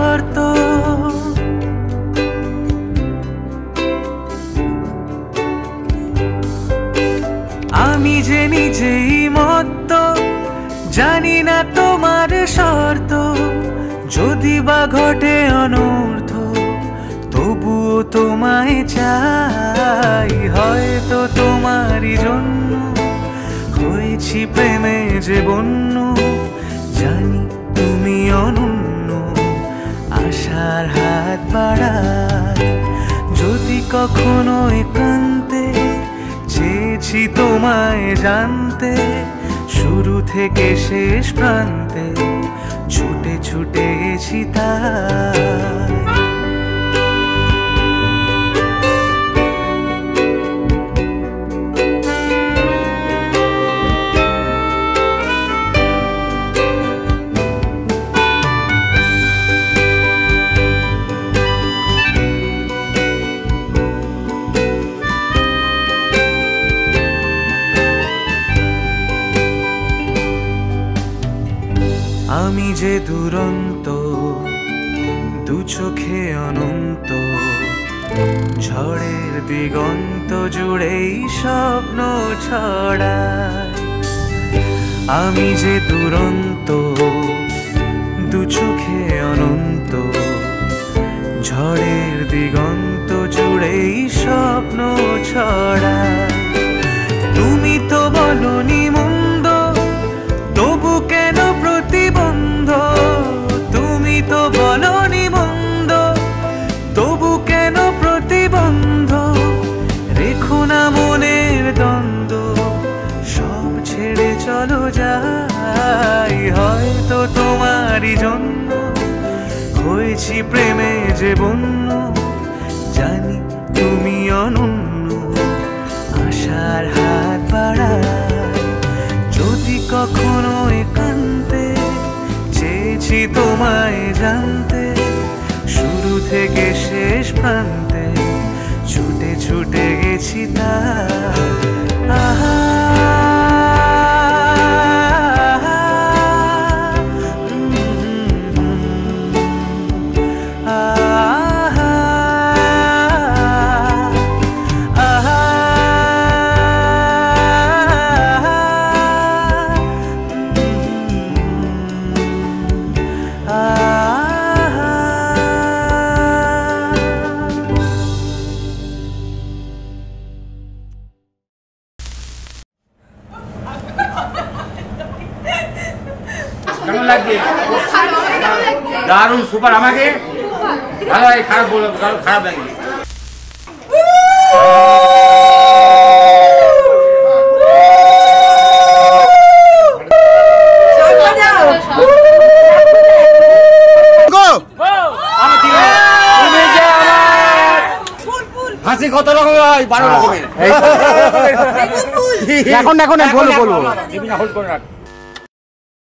শর্ত। আমি যে নিজেই মত্ত, জানি না তোমার শর্ত। যদি বা ঘটে অনর্থ, তবুও তোমায় চাই। হয়তো তোমারই জন্য হয়েছি প্রেমে যে বন্য। জানি তুমি অনন্য, আশার হাত বাড়াই। যদি কখনো একান্তে চেয়েছি তোমায় জানতে, শুরু থেকে শেষ প্রান্তে ছুটে ছুটে গেছি তাই। আমি যে দুরন্ত, দু চোখে অনন্ত, ঝড়ের দিগন্ত জুড়েই স্বপ্ন ছড়াই। আমি যে দুরন্ত, দু চোখে অনন্ত, ঝড়ের দিগন্ত জুড়েই স্বপ্ন ছড়াই। তুমি তো বলনি মন্দ, তবু কেন প্রতিবন্ধ? তুমি তো বলনি মন্দ, তবু কেন প্রতিবন্ধ? রেখো না মনের দ্বন্দ্ব, সব ছেড়ে চলো যাই। হয়তো তোমারই জন্য হয়েছি প্রেমে যে বন্য। জানি তুমি অনন্য, আশার হাত বাড়াই। যদি কখনো একান্তে চেয়েছি তোমায় জানতে, শুরু থেকে শেষ প্রান্তে ছুটে ছুটে গেছি তাই। আহা কেমন লাগছে? দারুণ, সুপার। আমাকে ভালো লাগে, খারাপ বলো, খারাপ লাগে। হাসি কত রকমের হয়? 12 রকমের। এখন বলবো, হোল্ড করে রাখ।